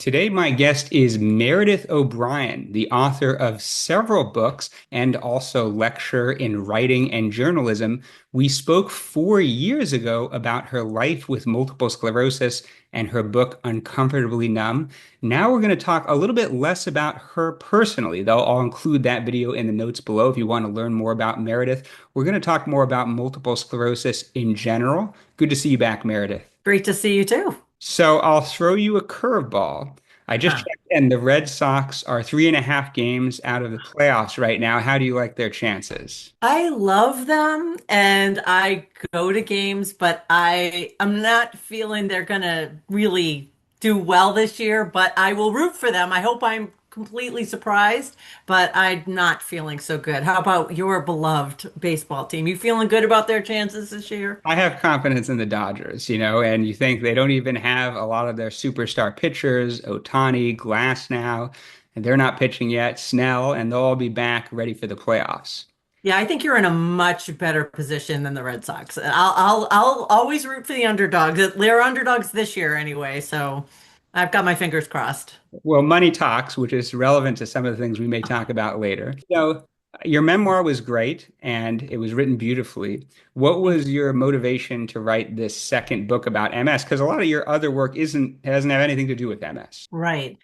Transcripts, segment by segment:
Today, my guest is Meredith O'Brien, the author of several books and also lecturer in writing and journalism. We spoke 4 years ago about her life with multiple sclerosis and her book, Uncomfortably Numb. Now we're going to talk a little bit less about her personally, though I'll include that video in the notes below if you want to learn more about Meredith. We're going to talk more about multiple sclerosis in general. Good to see you back, Meredith. Great to see you too. So I'll throw you a curveball. I just Huh. checked and the Red Sox are 3.5 games out of the playoffs right now. How do you like their chances? I love them and I go to games, but I'm not feeling they're gonna really do well this year, but I will root for them. I hope I'm completely surprised, but I'm not feeling so good. How about your beloved baseball team? You feeling good about their chances this year? I have confidence in the Dodgers, and you think they don't even have a lot of their superstar pitchers, Otani, Glass now, and they're not pitching yet, Snell, and they'll all be back ready for the playoffs. Yeah, I think you're in a much better position than the Red Sox. I'll always root for the underdogs. They're underdogs this year anyway, so I've got my fingers crossed. Well, money talks, which is relevant to some of the things we may talk about later. Your memoir was great and it was written beautifully. What Thank was your motivation to write this second book about MS? Because a lot of your other work isn't doesn't have anything to do with MS. Right.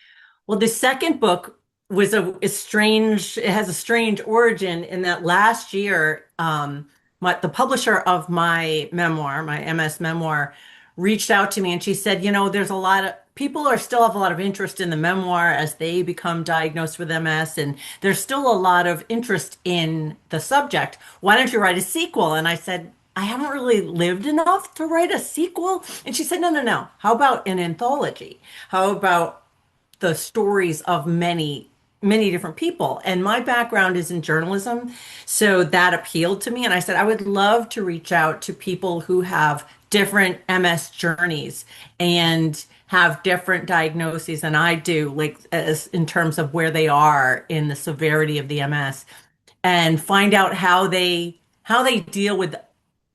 Well, the second book was is strange. It has a strange origin in that last year, the publisher of my memoir, my MS memoir, reached out to me and she said, there's a lot of people are still have a lot of interest in the memoir as they become diagnosed with MS, and there's still a lot of interest in the subject. Why don't you write a sequel? And I said, I haven't really lived enough to write a sequel. And she said, no, no, no. How about an anthology? How about the stories of many different people? And my background is in journalism, so that appealed to me. And I said, I would love to reach out to people who have different MS journeys and have different diagnoses than I do, like as in terms of where they are in the severity of the MS, and find out how they deal with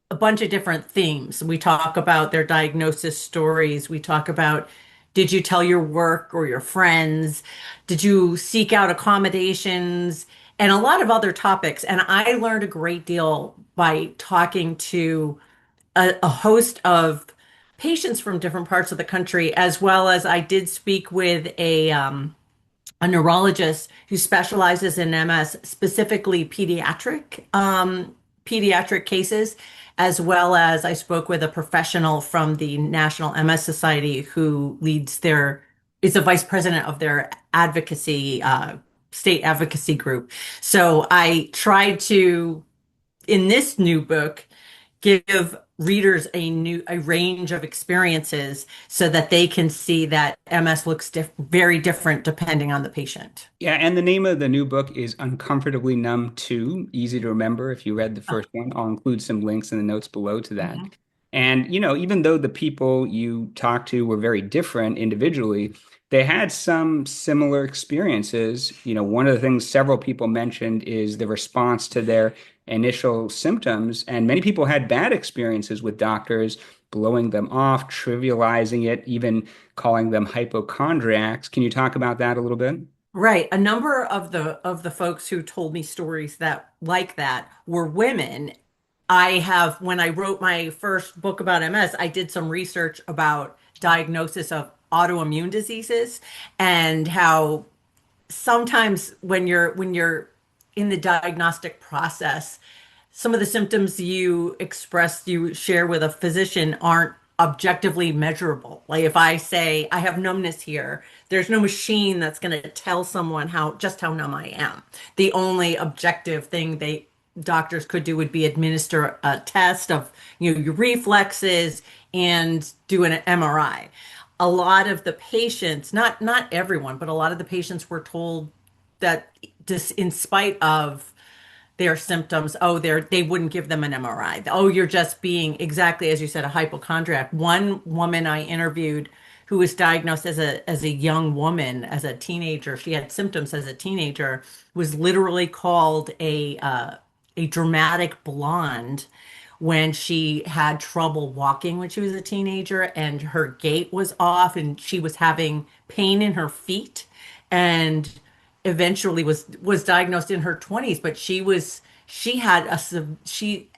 a bunch of different themes. We talk about their diagnosis stories. We talk about, did you tell your work or your friends? Did you seek out accommodations? And a lot of other topics. And I learned a great deal by talking to a host of patients from different parts of the country, as well as I did speak with a neurologist who specializes in MS, specifically pediatric cases, as well as I spoke with a professional from the National MS Society who is the vice president of their advocacy, state advocacy group. So I tried to, in this new book, give readers a range of experiences so that they can see that MS looks very different depending on the patient. Yeah, and the name of the new book is Uncomfortably Numb 2. Easy to remember if you read the first one. I'll include some links in the notes below to that. Mhm. And, even though the people you talked to were very different individually, they had some similar experiences. One of the things several people mentioned is the response to their initial symptoms. And many people had bad experiences with doctors blowing them off, trivializing it, even calling them hypochondriacs. Can you talk about that a little bit? Right. A number of the folks who told me stories that like that were women. When I wrote my first book about MS, I did some research about diagnosis of autoimmune diseases and how sometimes when you're in the diagnostic process, some of the symptoms you share with a physician aren't objectively measurable. Like if I say I have numbness here, there's no machine that's going to tell someone how numb I am. The only objective thing doctors could do would be administer a test of, your reflexes and do an MRI. A lot of the patients, not everyone, but a lot of the patients were told that just in spite of their symptoms, they wouldn't give them an MRI. Oh, you're just being exactly as you said, a hypochondriac. One woman I interviewed who was diagnosed as a young woman, as a teenager, she had symptoms as a teenager, was literally called a dramatic blonde when she had trouble walking when she was a teenager and her gait was off and she was having pain in her feet and eventually was diagnosed in her 20s, but she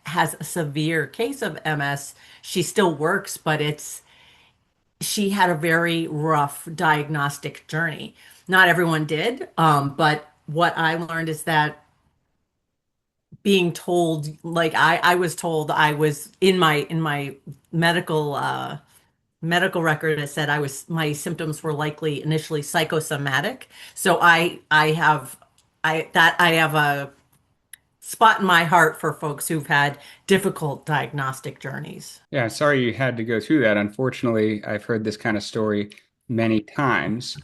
has a severe case of MS. She still works, but it's she had a very rough diagnostic journey. Not everyone did, but what I learned is that being told, like I was told I was in my medical medical record, it said my symptoms were likely initially psychosomatic. So I have a spot in my heart for folks who've had difficult diagnostic journeys. Yeah, sorry you had to go through that. Unfortunately, I've heard this kind of story many times.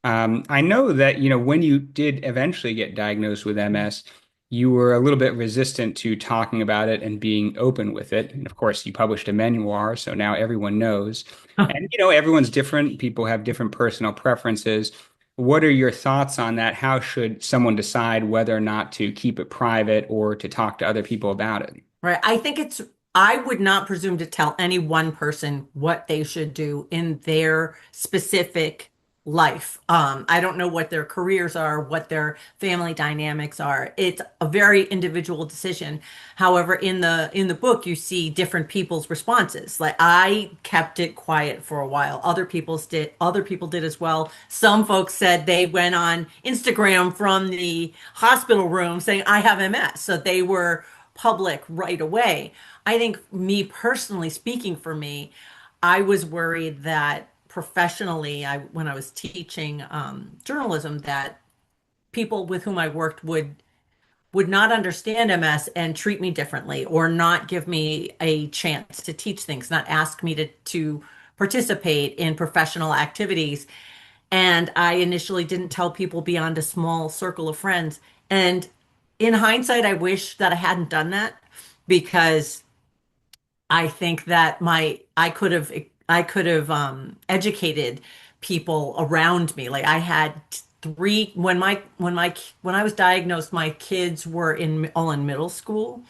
I know that, when you did eventually get diagnosed with MS, you were a little bit resistant to talking about it and being open with it. And of course, you published a memoir, so now everyone knows. And, everyone's different. People have different personal preferences. What are your thoughts on that? How should someone decide whether or not to keep it private or to talk to other people about it? Right. I would not presume to tell any one person what they should do in their specific life. I don't know what their careers are, what their family dynamics are. It's a very individual decision. However, in the book, you see different people's responses. Like I kept it quiet for a while. Other people did as well. Some folks said they went on Instagram from the hospital room saying, I have MS. So they were public right away. I think me personally, speaking for me, I was worried that professionally, when I was teaching journalism, that people with whom I worked would not understand MS and treat me differently, or not give me a chance to teach things, not ask me to participate in professional activities. And I initially didn't tell people beyond a small circle of friends. And in hindsight, I wish that I hadn't done that because I think that I could have educated people around me. Like I had three when I was diagnosed, my kids were in all in middle school,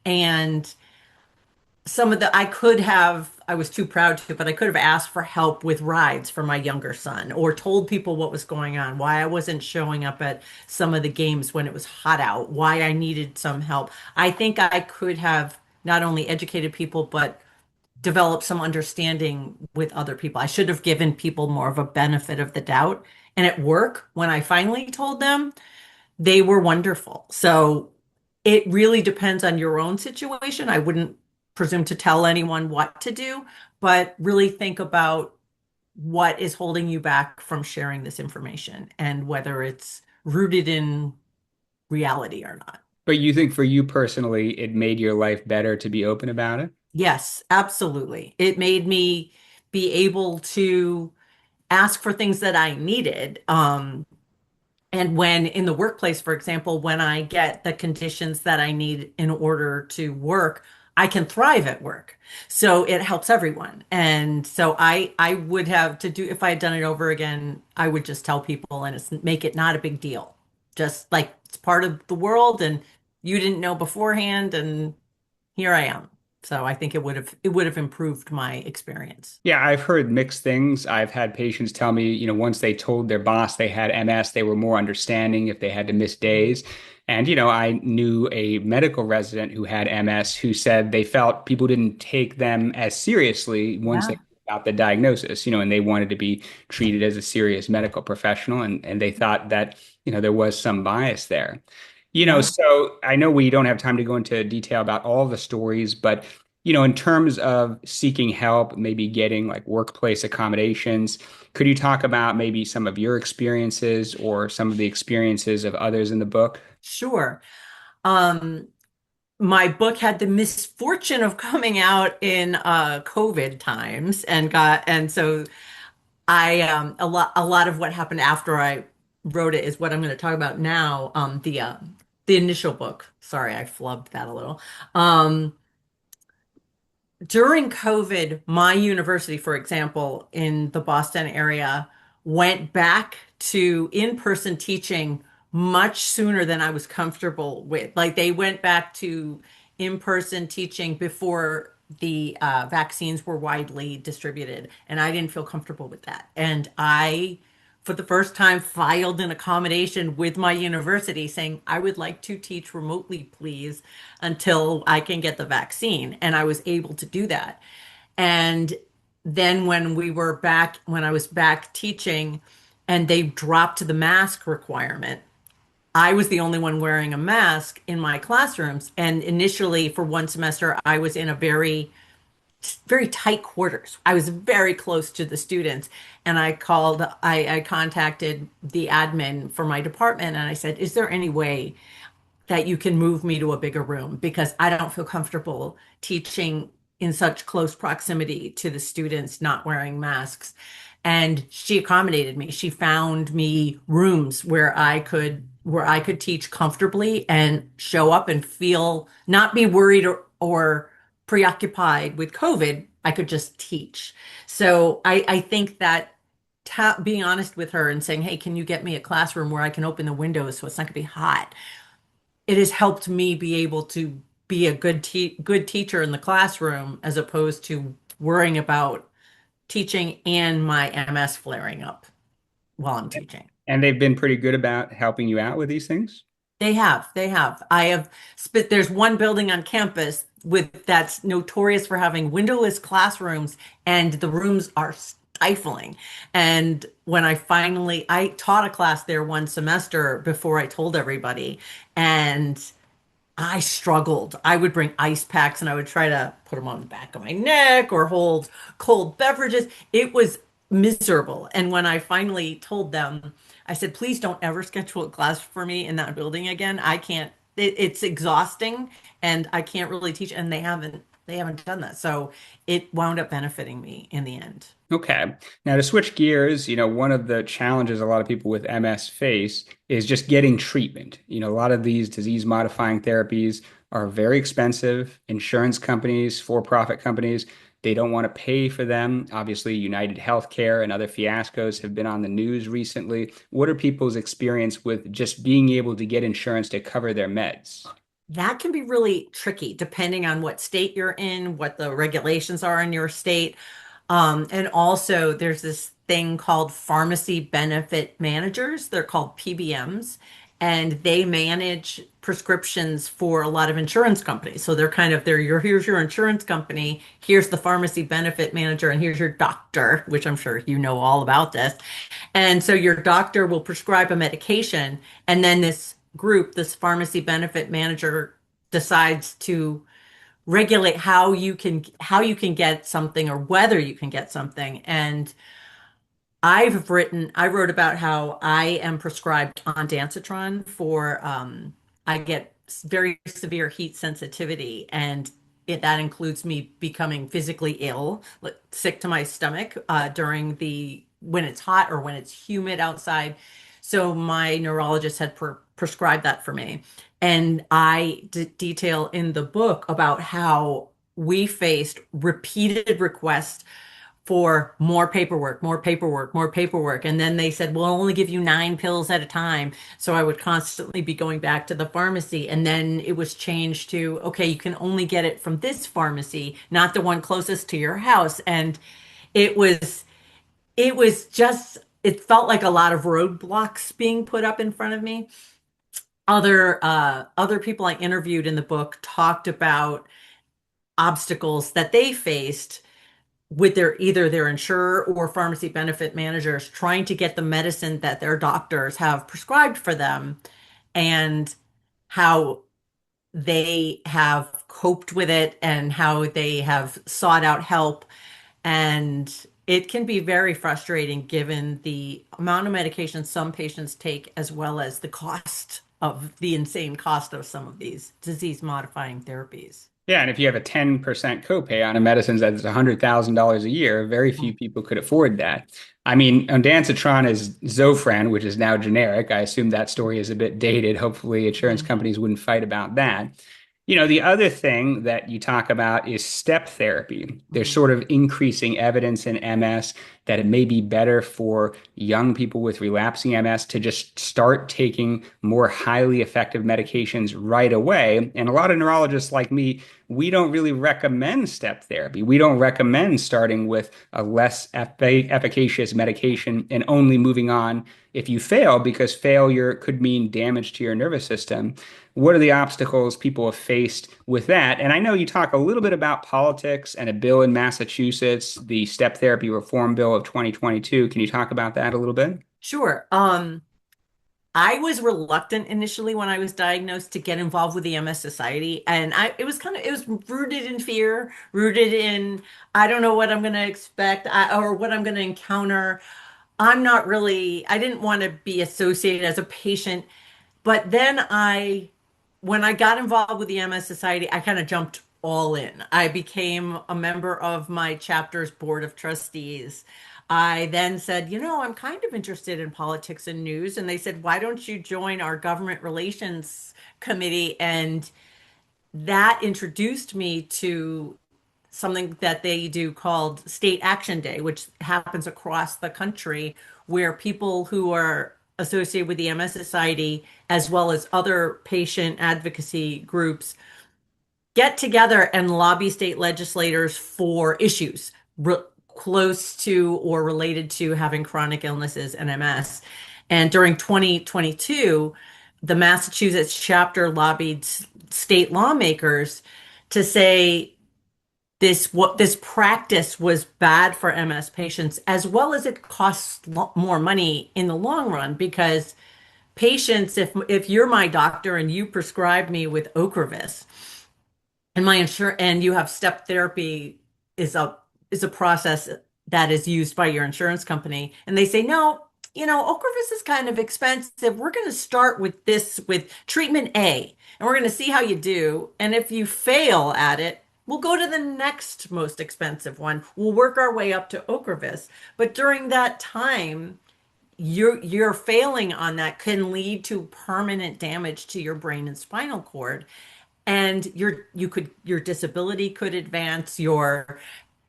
and some of the I was too proud to, but I could have asked for help with rides for my younger son or told people what was going on, why I wasn't showing up at some of the games when it was hot out, why I needed some help. I think I could have not only educated people, but developed some understanding with other people. I should have given people more of a benefit of the doubt. And at work, when I finally told them, they were wonderful. So it really depends on your own situation. I wouldn't presume to tell anyone what to do, but really think about what is holding you back from sharing this information and whether it's rooted in reality or not. But you think for you personally, it made your life better to be open about it? Yes, absolutely. It made me be able to ask for things that I needed. And when in the workplace, for example, when I get the conditions that I need in order to work, I can thrive at work. So it helps everyone. And so I would have to do, if I had done it over again, I would just tell people and make it not a big deal. Just like it's part of the world and you didn't know beforehand and here I am. So I think it would have improved my experience. Yeah, I've heard mixed things. I've had patients tell me, once they told their boss they had MS, they were more understanding if they had to miss days. And, I knew a medical resident who had MS who said they felt people didn't take them as seriously once they Yeah. got the diagnosis, and they wanted to be treated as a serious medical professional. And they thought that, there was some bias there. Yeah. So I know we don't have time to go into detail about all the stories, but in terms of seeking help, maybe getting like workplace accommodations, could you talk about maybe some of your experiences or some of the experiences of others in the book? Sure. Um, my book had the misfortune of coming out in COVID times and so a lot of what happened after I wrote it is what I'm going to talk about now. The initial book. Sorry, I flubbed that a little. Um, During COVID, my university, for example, in the Boston area, went back to in-person teaching much sooner than I was comfortable with. Like they went back to in-person teaching before the vaccines were widely distributed, and I didn't feel comfortable with that. And I, for the first time, filed an accommodation with my university saying, I would like to teach remotely, please, until I can get the vaccine. And I was able to do that. And then when I was back teaching and they dropped the mask requirement, I was the only one wearing a mask in my classrooms. And initially, for one semester, I was in a very tight quarters. I was very close to the students. And I contacted the admin for my department and I said, is there any way that you can move me to a bigger room? Because I don't feel comfortable teaching in such close proximity to the students not wearing masks. And she accommodated me. She found me rooms where I could teach comfortably and show up and feel not be worried or preoccupied with COVID. I could just teach. So I think that being honest with her and saying, hey, can you get me a classroom where I can open the windows so it's not going to be hot? It has helped me be able to be a good teacher in the classroom as opposed to worrying about teaching and my MS flaring up while I'm teaching. And they've been pretty good about helping you out with these things. They have. I have spit. There's one building on campus that's notorious for having windowless classrooms, and the rooms are stifling. And when I taught a class there one semester before I told everybody, and I struggled. I would bring ice packs and I would try to put them on the back of my neck or hold cold beverages. It was miserable. And when I finally told them, I said, please don't ever schedule a class for me in that building again. I can't, it's exhausting and I can't really teach. And they haven't done that. So it wound up benefiting me in the end. Okay. Now to switch gears, one of the challenges a lot of people with MS face is just getting treatment. A lot of these disease modifying therapies are very expensive. Insurance companies, for-profit companies, they don't want to pay for them. Obviously, United Healthcare and other fiascos have been on the news recently. What are people's experience with just being able to get insurance to cover their meds? That can be really tricky depending on what state you're in, what the regulations are in your state. And also, there's this thing called pharmacy benefit managers. They're called PBMs, and they manage prescriptions for a lot of insurance companies. So here's your insurance company, here's the pharmacy benefit manager, and here's your doctor, which I'm sure you know all about this. And so your doctor will prescribe a medication, and then this pharmacy benefit manager decides to regulate how you can get something or whether you can get something. And I wrote about how I am prescribed ondansetron for I get very severe heat sensitivity, and that includes me becoming physically ill, like sick to my stomach during the when it's hot or when it's humid outside. So my neurologist had prescribed that for me. And I detail in the book about how we faced repeated requests for more paperwork, more paperwork, more paperwork. And then they said, we'll only give you 9 pills at a time. So I would constantly be going back to the pharmacy. And then it was changed to, okay, you can only get it from this pharmacy, not the one closest to your house. And it was, it felt like a lot of roadblocks being put up in front of me. Other people I interviewed in the book talked about obstacles that they faced with either their insurer or pharmacy benefit managers trying to get the medicine that their doctors have prescribed for them, and how they have coped with it and how they have sought out help. And it can be very frustrating given the amount of medication some patients take, as well as the insane cost of some of these disease modifying therapies. Yeah, and if you have a 10% copay on a medicine that's $100,000 a year, very few people could afford that. I mean, ondansetron is Zofran, which is now generic. I assume that story is a bit dated. Hopefully, insurance Mhm. companies wouldn't fight about that. The other thing that you talk about is step therapy. There's Mhm. sort of increasing evidence in MS that it may be better for young people with relapsing MS to just start taking more highly effective medications right away. And a lot of neurologists like me, we don't really recommend step therapy. We don't recommend starting with a less efficacious medication and only moving on if you fail, because failure could mean damage to your nervous system. What are the obstacles people have faced with that? And I know you talk a little bit about politics and a bill in Massachusetts, the step therapy reform bill of 2022. Can you talk about that a little bit? Sure. I was reluctant initially when I was diagnosed to get involved with the MS Society, and it was rooted in fear, rooted in I don't know what I'm going to expect or what I'm going to encounter. I didn't want to be associated as a patient, but when I got involved with the MS Society, I kind of jumped all in. I became a member of my chapter's board of trustees. I then said, I'm kind of interested in politics and news. And they said, why don't you join our government relations committee? And that introduced me to something that they do called State Action Day, which happens across the country, where people who are associated with the MS Society, as well as other patient advocacy groups, get together and lobby state legislators for issues close to or related to having chronic illnesses and MS. And during 2022, the Massachusetts chapter lobbied state lawmakers to say this practice was bad for MS patients, as well as it costs more money in the long run because patients, if you're my doctor and you prescribe me with Ocrevus, and my insur and you have step therapy is a process that is used by your insurance company, and they say no, Ocrevus is kind of expensive. We're going to start with treatment A, and we're going to see how you do. And if you fail at it, we'll go to the next most expensive one. We'll work our way up to Ocrevus. But during that time, you're failing on that can lead to permanent damage to your brain and spinal cord, and your disability could advance, your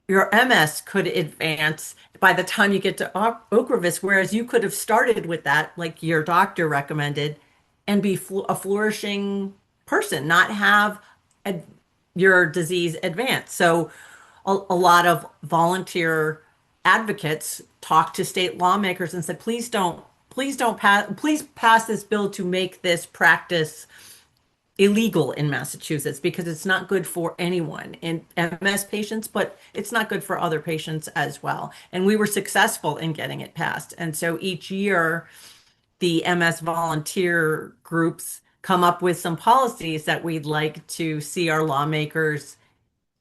MS could advance by the time you get to Ocrevus, whereas you could have started with that, like your doctor recommended, and be a flourishing person, not have a, your disease advance. So a lot of volunteer advocates talked to state lawmakers and said, please pass this bill to make this practice illegal in Massachusetts because it's not good for anyone in MS patients, but it's not good for other patients as well. And we were successful in getting it passed. And so each year, the MS volunteer groups come up with some policies that we'd like to see our lawmakers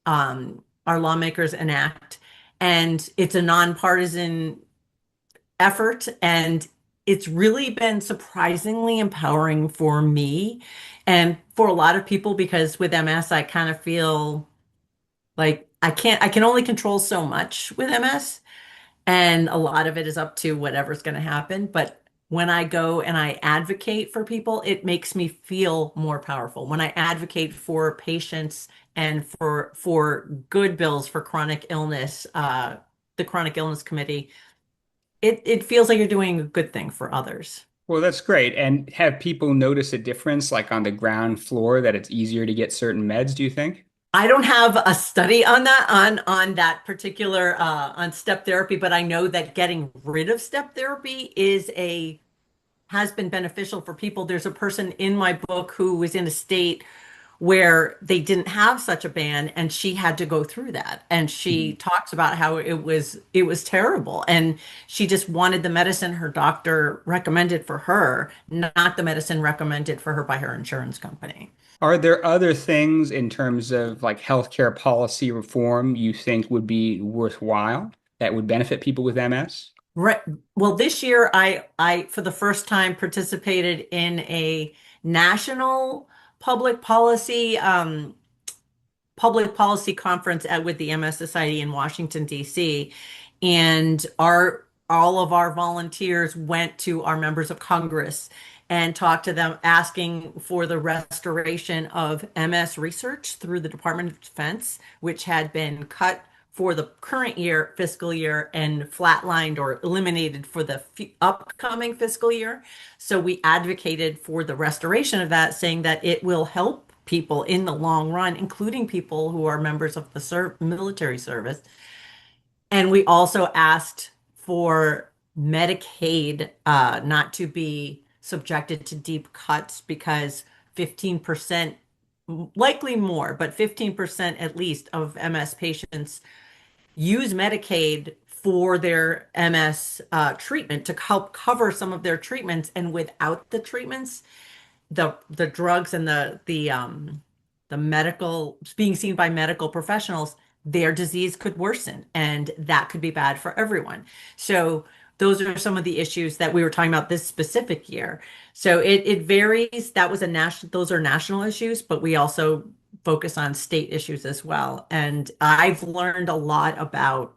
enact. And it's a nonpartisan effort, and it's really been surprisingly empowering for me and for a lot of people because with MS, I kind of feel like I can only control so much with MS, and a lot of it is up to whatever's going to happen. But when I go and I advocate for people, it makes me feel more powerful. When I advocate for patients and for good bills for chronic illness, the Chronic Illness Committee, it feels like you're doing a good thing for others. Well, that's great. And have people notice a difference, like on the ground floor, that it's easier to get certain meds, do you think? I don't have a study on that on that particular on step therapy, but I know that getting rid of step therapy has been beneficial for people. There's a person in my book who was in a state where they didn't have such a ban, and she had to go through that. And she talks about how it was terrible, and she just wanted the medicine her doctor recommended for her, not the medicine recommended for her by her insurance company. Are there other things in terms of like healthcare policy reform you think would be worthwhile that would benefit people with MS? Right. Well, this year I for the first time participated in a national public policy public policy conference with the MS Society in Washington, D.C. And our all of our volunteers went to our members of Congress and talked to them asking for the restoration of MS research through the Department of Defense, which had been cut for the current year, fiscal year, and flatlined or eliminated for the upcoming fiscal year. So we advocated for the restoration of that, saying that it will help people in the long run, including people who are members of the military service. And we also asked for Medicaid not to be subjected to deep cuts because 15%, likely more, but 15% at least of MS patients use Medicaid for their MS treatment to help cover some of their treatments. And without the treatments, the drugs and the medical being seen by medical professionals, their disease could worsen, and that could be bad for everyone. So those are some of the issues that we were talking about this specific year. So it varies. That was a national, those are national issues, but we also focus on state issues as well. And I've learned a lot about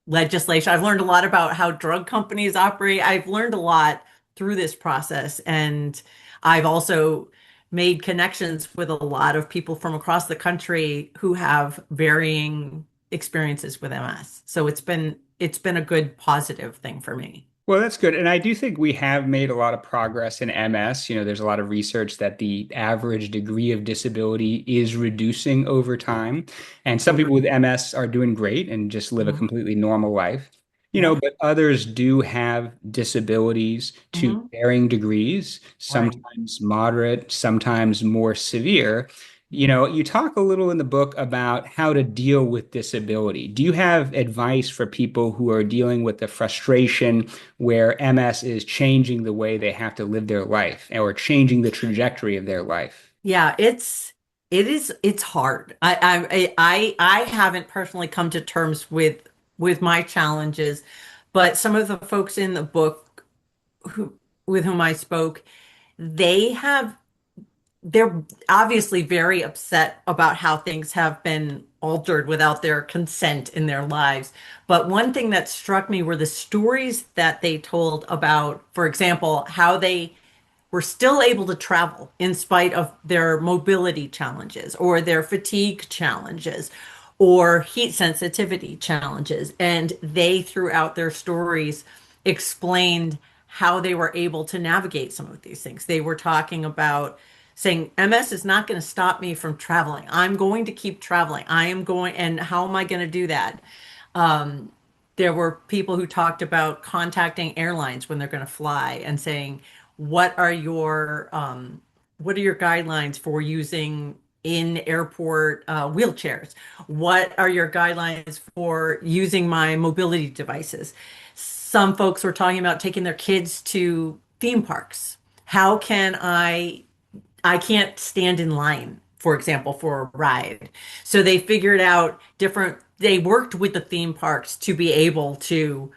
legislation. I've learned a lot about how drug companies operate. I've learned a lot through this process. And I've also made connections with a lot of people from across the country who have varying experiences with MS. So it's been a good positive thing for me. Well, that's good. And I do think we have made a lot of progress in MS. There's a lot of research that the average degree of disability is reducing over time. And some people with Mhm. MS are doing great and just live a Mhm. completely normal life. Yeah. But others do have disabilities to Hmm. varying degrees, Right. sometimes moderate, sometimes more severe. You talk a little in the book about how to deal with disability. Do you have advice for people who are dealing with the frustration where MS is changing the way they have to live their life or changing the trajectory of their life? Yeah, it's hard. I haven't personally come to terms with my challenges, but some of the folks in the book who with whom I spoke, they have they're obviously very upset about how things have been altered without their consent in their lives. But one thing that struck me were the stories that they told about, for example, how they were still able to travel in spite of their mobility challenges or their fatigue challenges or heat sensitivity challenges. And they, throughout their stories, explained how they were able to navigate some of these things. They were talking about saying, MS is not going to stop me from traveling. I'm going to keep traveling. I am going, and how am I going to do that? Um, there were people who talked about contacting airlines when they're going to fly and saying, what are your what are your guidelines for using in airport wheelchairs? What are your guidelines for using my mobility devices? Some folks were talking about taking their kids to theme parks. How can I can't stand in line, for example, for a ride. So they figured out they worked with the theme parks to be able to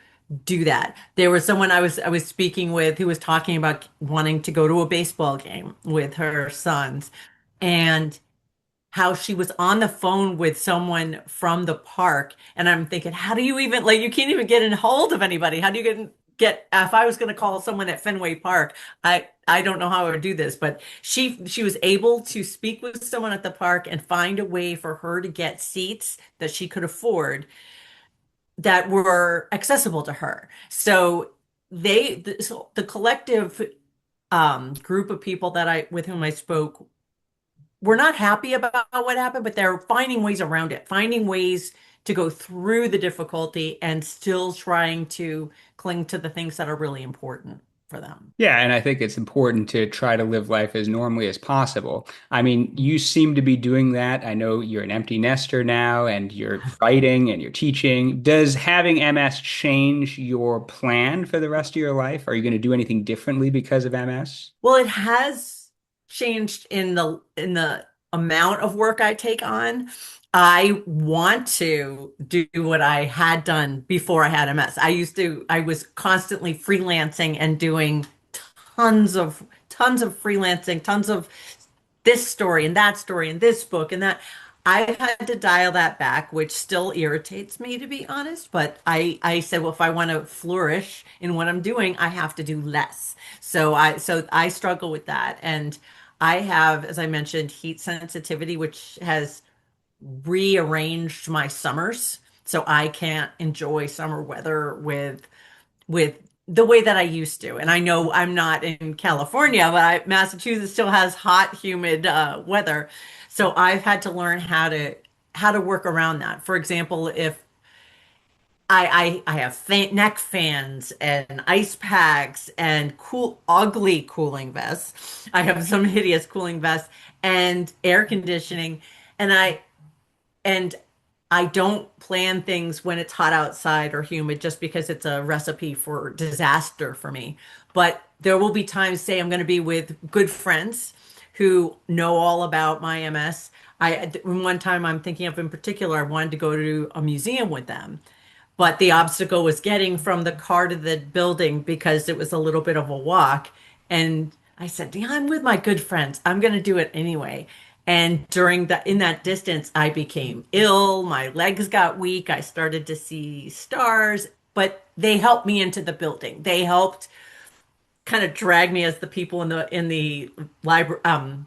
do that. There was someone I was speaking with who was talking about wanting to go to a baseball game with her sons and how she was on the phone with someone from the park. And I'm thinking, how do you even, like, you can't even get in hold of anybody. How do you if I was going to call someone at Fenway Park, I don't know how I would do this, but she was able to speak with someone at the park and find a way for her to get seats that she could afford that were accessible to her. So so the collective group of people that I with whom I spoke were not happy about what happened, but they're finding ways around it, finding ways to go through the difficulty and still trying to cling to the things that are really important for them. Yeah, and I think it's important to try to live life as normally as possible. I mean, you seem to be doing that. I know you're an empty nester now and you're writing and you're teaching. Does having MS change your plan for the rest of your life? Are you going to do anything differently because of MS? Well, it has changed in the amount of work I take on. I want to do what I had done before I had MS. I was constantly freelancing and doing tons of freelancing, tons of this story and this book and that. I've had to dial that back, which still irritates me, to be honest. But I said, well, if I want to flourish in what I'm doing, I have to do less. So I struggle with that. And I have, as I mentioned, heat sensitivity, which has rearranged my summers so I can't enjoy summer weather with the way that I used to. And I know I'm not in California, but Massachusetts still has hot, humid weather. So I've had to learn how to work around that. For example, if I have neck fans and ice packs and ugly cooling vests. I have some hideous cooling vests and air conditioning, and and I don't plan things when it's hot outside or humid just because it's a recipe for disaster for me. But there will be times, say, I'm going to be with good friends who know all about my MS. One time I'm thinking of in particular, I wanted to go to a museum with them. But the obstacle was getting from the car to the building because it was a little bit of a walk. And I said, yeah, I'm with my good friends. I'm going to do it anyway. And in that distance, I became ill. My legs got weak. I started to see stars, but they helped me into the building. They helped kind of drag me as the people in the library,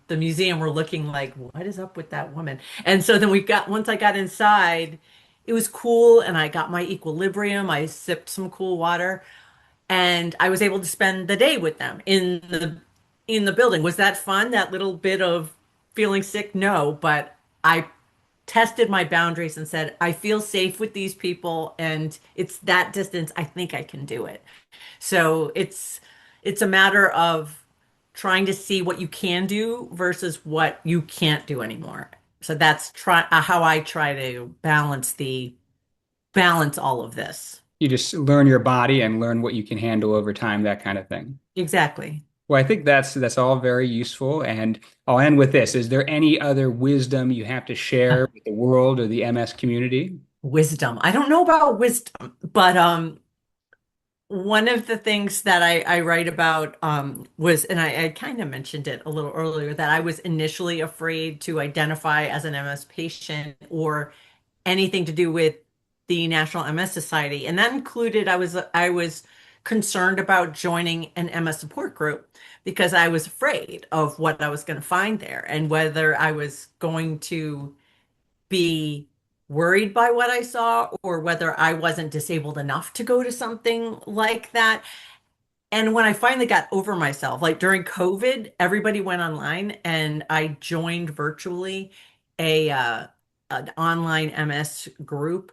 the museum were looking like, what is up with that woman? And so then once I got inside, it was cool and I got my equilibrium. I sipped some cool water and I was able to spend the day with them in the building. Was that fun? That little bit of feeling sick? No, but I tested my boundaries and said, I feel safe with these people and it's that distance. I think I can do it. So it's a matter of trying to see what you can do versus what you can't do anymore. So that's how I try to balance all of this. You just learn your body and learn what you can handle over time, that kind of thing. Exactly. Well, I think that's all very useful. And I'll end with this. Is there any other wisdom you have to share with the world or the MS community? Wisdom. I don't know about wisdom, but one of the things that I write about was, and I kind of mentioned it a little earlier, that I was initially afraid to identify as an MS patient or anything to do with the National MS Society. And that included I was concerned about joining an MS support group because I was afraid of what I was going to find there and whether I was going to be worried by what I saw or whether I wasn't disabled enough to go to something like that. And when I finally got over myself, like during COVID, everybody went online and I joined virtually a an online MS group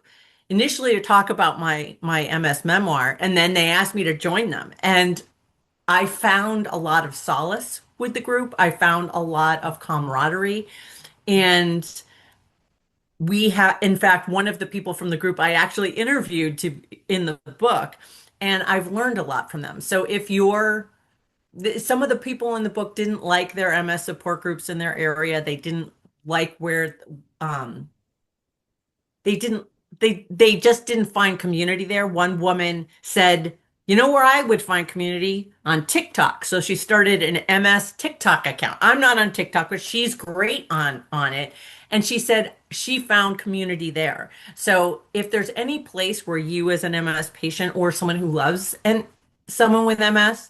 initially to talk about my MS memoir, and then they asked me to join them. And I found a lot of solace with the group. I found a lot of camaraderie. And we have, in fact, one of the people from the group I actually interviewed to in the book, and I've learned a lot from them. So if you're some of the people in the book didn't like their MS support groups in their area. They didn't like where um they didn't they just didn't find community there. One woman said, "You know where I would find community? On TikTok." So she started an MS TikTok account. I'm not on TikTok, but she's great on it. And she said she found community there. So if there's any place where you as an MS patient or someone who loves and someone with MS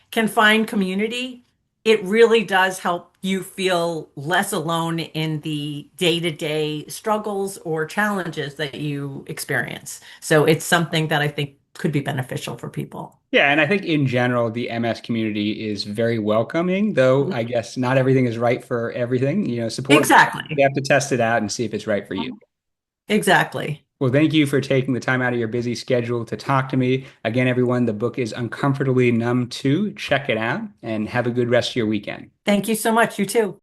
can find community, it really does help you feel less alone in the day-to-day struggles or challenges that you experience. So it's something that I think could be beneficial for people. Yeah, and I think in general, the MS community is very welcoming, though I guess not everything is right for everything. Support, you Exactly. have to test it out and see if it's right for you. Exactly. Well, thank you for taking the time out of your busy schedule to talk to me. Again, everyone, the book is Uncomfortably Numb 2. Check it out and have a good rest of your weekend. Thank you so much. You too.